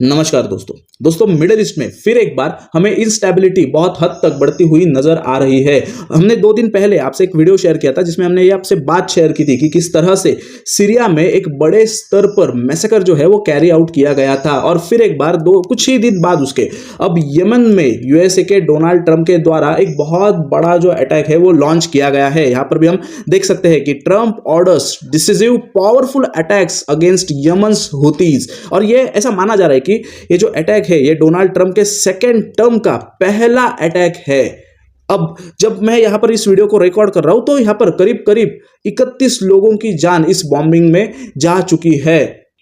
नमस्कार दोस्तों middle east में फिर एक बार हमें इंस्टेबिलिटी बहुत हद तक बढ़ती हुई नजर आ रही है। हमने 2 दिन पहले आपसे एक वीडियो शेयर किया था जिसमें हमने ये आपसे बात शेयर की थी कि किस तरह से सीरिया में एक बड़े स्तर पर मैसेकर जो है वो कैरी आउट किया गया था और फिर एक बार कुछ ही दिन बाद उसके अब यमन में यूएसए के डोनाल्ड ट्रंप के द्वारा एक बहुत बड़ा जो अटैक है वो लॉन्च किया गया है। यहाँ पर भी हम देख सकते हैं कि Trump orders decisive powerful attacks against Yemen's Houthis, और ये ऐसा माना जा रहा है कि ये जो अटैक है ये डोनाल्ड ट्रंप के सेकेंड टर्म का पहला अटैक है। अब जब मैं यहां पर इस वीडियो को रिकॉर्ड कर रहा हूं तो यहां पर करीब करीब 31 लोगों की जान इस बॉम्बिंग में जा चुकी है।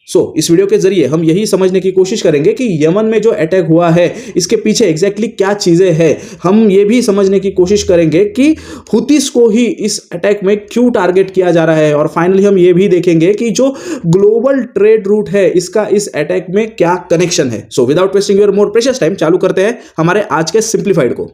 इस वीडियो के जरिए हम यही समझने की कोशिश करेंगे कि यमन में जो अटैक हुआ है इसके पीछे एग्जैक्टली क्या चीजें हैं। हम ये भी समझने की कोशिश करेंगे कि हुतीस को ही इस अटैक में क्यों टारगेट किया जा रहा है, और फाइनली हम ये भी देखेंगे कि जो ग्लोबल ट्रेड रूट है इसका इस अटैक में क्या कनेक्शन है। Without wasting your more precious time चालू करते हैं हमारे आज के सिंप्लीफाइड को।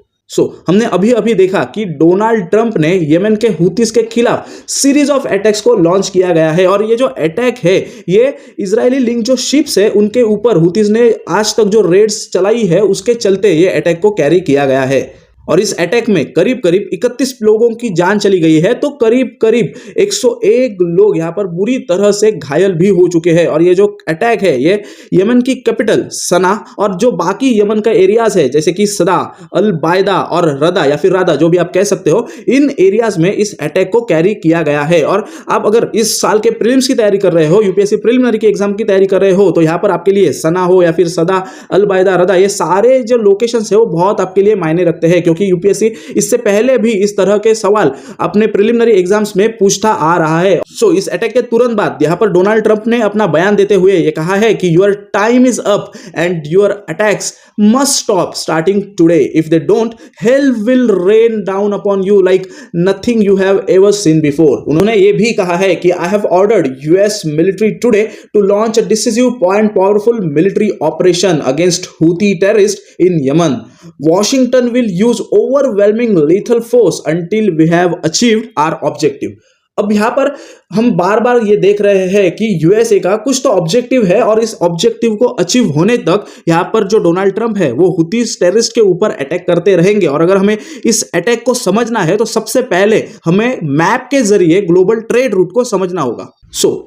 हमने अभी देखा कि डोनाल्ड ट्रंप ने यमन के हुतीस के खिलाफ सीरीज ऑफ अटैक्स को लॉन्च किया गया है, और ये जो अटैक है ये इजरायली लिंक जो शिप्स है उनके ऊपर हुतीस ने आज तक जो रेड्स चलाई है उसके चलते ये अटैक को कैरी किया गया है। और इस अटैक में करीब करीब 31 लोगों की जान चली गई है, तो करीब करीब 101 लोग यहां पर बुरी तरह से घायल भी हो चुके हैं। और ये जो अटैक है ये यमन की कैपिटल सना और जो बाकी यमन का एरियाज है जैसे कि सदा, अल बायदा और रदा या फिर रादा जो भी आप कह सकते हो, इन एरियाज में इस अटैक को कैरी किया गया है। और आप अगर इस साल के प्रीलिम्स की तैयारी कर रहे हो, यूपीएससी प्रीलिमिनरी के एग्जाम की तैयारी कर रहे हो, तो यहां पर आपके लिए सना हो या फिर सदा, अल बायदा, रदा, ये सारे जो लोकेशंस है वो बहुत आपके लिए मायने रखते हैं, क्योंकि यूपीएससी इससे पहले भी इस तरह के सवाल अपने प्रीलिमिनरी एग्जाम्स में पूछता आ रहा है। इस अटैक के तुरंत बाद यहां पर डोनाल्ड ट्रंप ने अपना बयान देते हुए ये कहा है कि your time is up and your attacks must stop starting today, if they don't hell will rain down upon you like nothing you have ever seen before. उन्होंने ये भी कहा है कि I have ordered US military today to launch a decisive point powerful military operation against Houthi terrorist in Yemen. Washington will use overwhelming lethal force until we have achieved our objective। अब यहां पर हम बार बार ये देख रहे हैं कि USA का कुछ तो ऑब्जेक्टिव है, और इस ऑब्जेक्टिव को अचीव होने तक यहां पर जो डोनाल्ड ट्रंप है वो हुतीस टेररिस्ट के ऊपर अटैक करते रहेंगे। और अगर हमें इस अटैक को समझना है तो सबसे पहले हमें मैप के जरिए ग्लोबल ट्रेड रूट को समझना होगा।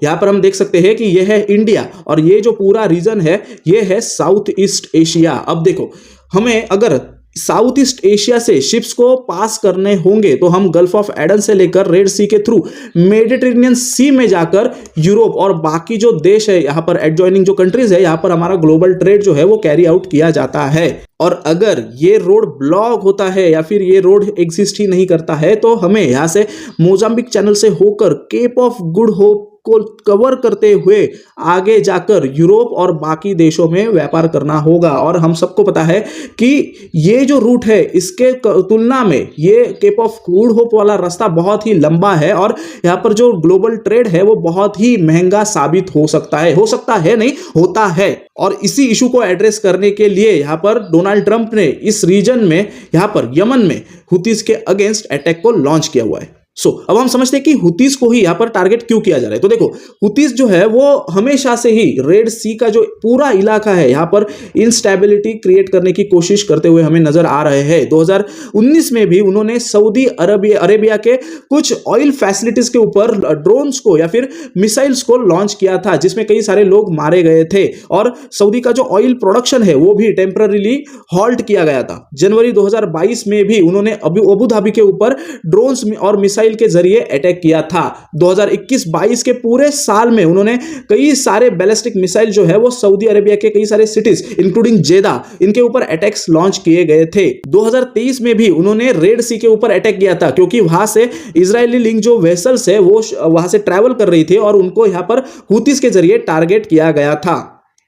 यहां पर हम देख सकते हैं कि यह है इंडिया, और ये जो पूरा रीजन है ये है साउथ ईस्ट एशिया। अब देखो, हमें अगर साउथ ईस्ट एशिया से शिप्स को पास करने होंगे तो हम गल्फ ऑफ एडन से लेकर रेड सी के थ्रू मेडिटेरेनियन सी में जाकर यूरोप और बाकी जो देश है यहाँ पर एडजॉइनिंग जो कंट्रीज है यहाँ पर हमारा ग्लोबल ट्रेड जो है वो कैरी आउट किया जाता है। और अगर ये रोड ब्लॉक होता है या फिर ये रोड एग्जिस्ट ही नहीं करता है तो हमें यहाँ से मोजाम्बिक चैनल से होकर केप ऑफ गुड होप को कवर करते हुए आगे जाकर यूरोप और बाकी देशों में व्यापार करना होगा। और हम सबको पता है कि ये जो रूट है इसके तुलना में ये केप ऑफ गुड होप वाला रास्ता बहुत ही लंबा है, और यहाँ पर जो ग्लोबल ट्रेड है वो बहुत ही महंगा साबित हो सकता है नहीं होता है। और इसी इशू को एड्रेस करने के लिए यहाँ पर डोनाल्ड ट्रंप ने इस रीजन में यहाँ पर यमन में हुतीस के अगेंस्ट अटैक को लॉन्च किया हुआ है। अब हम समझते हैं कि हुतीस को ही यहां पर टारगेट क्यों किया जा रहा है। तो देखो, हुतीस जो है वो हमेशा से ही रेड सी का जो पूरा इलाका है यहां पर इंस्टेबिलिटी क्रिएट करने की कोशिश करते हुए हमें नजर आ रहे हैं। 2019 में भी उन्होंने सऊदी अरेबिया के कुछ ऑयल फैसिलिटीज के ऊपर ड्रोन्स को या फिर मिसाइल्स को लॉन्च किया था जिसमें कई सारे लोग मारे गए थे, और सऊदी का जो ऑयल प्रोडक्शन है वो भी टेम्पररीली हॉल्ट किया गया था। जनवरी 2022 में भी उन्होंने अबू धाबी के ऊपर ड्रोन्स और मिसाइल के जरिए अटैक किया था। 2021-22 के पूरे साल में उन्होंने कई सारे बैलिस्टिक मिसाइल जो है वो सऊदी अरेबिया के कई सारे सिटीज इंक्लूडिंग जेदा इनके ऊपर अटैक्स लॉन्च किए गए थे। 2023 में भी उन्होंने रेड सी के ऊपर अटैक किया था, क्योंकि वहां से इजरायली लिंक जो वेसल्स है वो वहां से ट्रैवल कर रही थी और उनको यहां पर हुतीस के जरिए टारगेट किया गया था।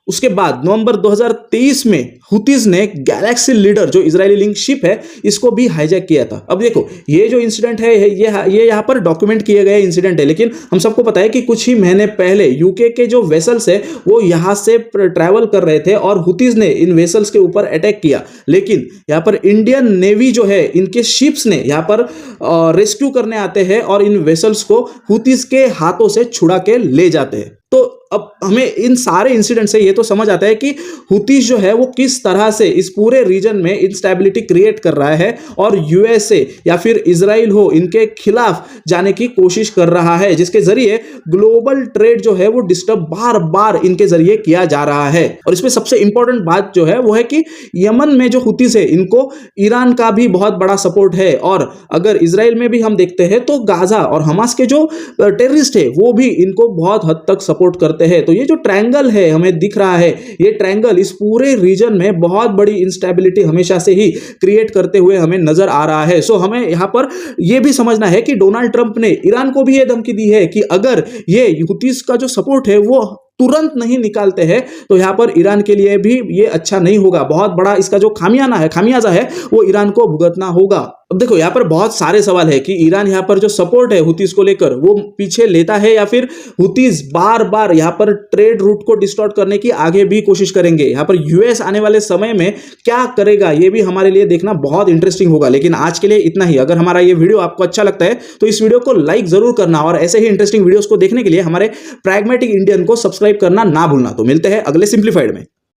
उसके बाद नवंबर 2023 में हुतीज ने गैलेक्सी लीडर जो इजरायली लिंक शिप है इसको भी हाईजैक किया था। अब देखो, ये जो इंसिडेंट है ये यहाँ पर डॉक्यूमेंट किए गए इंसिडेंट है, लेकिन हम सबको पता है कि कुछ ही महीने पहले यूके के जो वेसल्स है वो यहाँ से ट्रैवल कर रहे थे और हुतीज ने इन वेसल्स के ऊपर अटैक किया। लेकिन यहाँ पर इंडियन नेवी जो है इनके शिप्स ने यहाँ पर रेस्क्यू करने आते हैं और इन वेसल्स को हुतीज के हाथों से छुड़ा के ले जाते हैं। तो अब हमें इन सारे इंसिडेंट से ये तो समझ आता है कि हुतीस जो है वो किस तरह से इस पूरे रीजन में इंस्टेबिलिटी क्रिएट कर रहा है और यूएसए या फिर इजराइल हो इनके खिलाफ जाने की कोशिश कर रहा है, जिसके जरिए ग्लोबल ट्रेड जो है वो डिस्टर्ब बार बार इनके जरिए किया जा रहा है। और इसमें सबसे इंपॉर्टेंट बात जो है वो है कि यमन में जो हुतीस है इनको ईरान का भी बहुत बड़ा सपोर्ट है, और अगर इजराइल में भी हम देखते हैं तो गाजा और हमास के जो टेररिस्ट है वो भी इनको बहुत हद तक सपोर्ट करते हैं। तो ये जो ट्रायंगल है हमें दिख रहा है, ये ट्रायंगल इस पूरे रीजन में बहुत बड़ी इंस्टेबिलिटी हमेशा से ही क्रिएट करते हुए हमें नजर आ रहा है। सो हमें यहां पर यह भी समझना है कि डोनाल्ड ट्रंप ने ईरान को भी यह धमकी दी है कि अगर ये हुतीस का जो सपोर्ट है वो तुरंत नहीं निकालते हैं तो यहां पर ईरान के लिए भी ये अच्छा नहीं होगा, बहुत बड़ा इसका जो खामियाजा है वो ईरान को भुगतना होगा। अब देखो यहां पर बहुत सारे सवाल है कि ईरान यहां पर जो सपोर्ट है हुतीस को लेकर वो पीछे लेता है या फिर हुतीस बार बार यहां पर ट्रेड रूट को डिस्टॉर्ट करने की आगे भी कोशिश करेंगे। यहां पर यूएस आने वाले समय में क्या करेगा ये भी हमारे लिए देखना बहुत इंटरेस्टिंग होगा। लेकिन आज के लिए इतना ही। अगर हमारा ये वीडियो आपको अच्छा लगता है तो इस वीडियो को लाइक जरूर करना और ऐसे ही इंटरेस्टिंग वीडियोस को देखने के लिए हमारे प्रैग्मेटिक इंडियन को सब्सक्राइब करना ना भूलना। तो मिलते हैं अगले सिंप्लीफाइड में।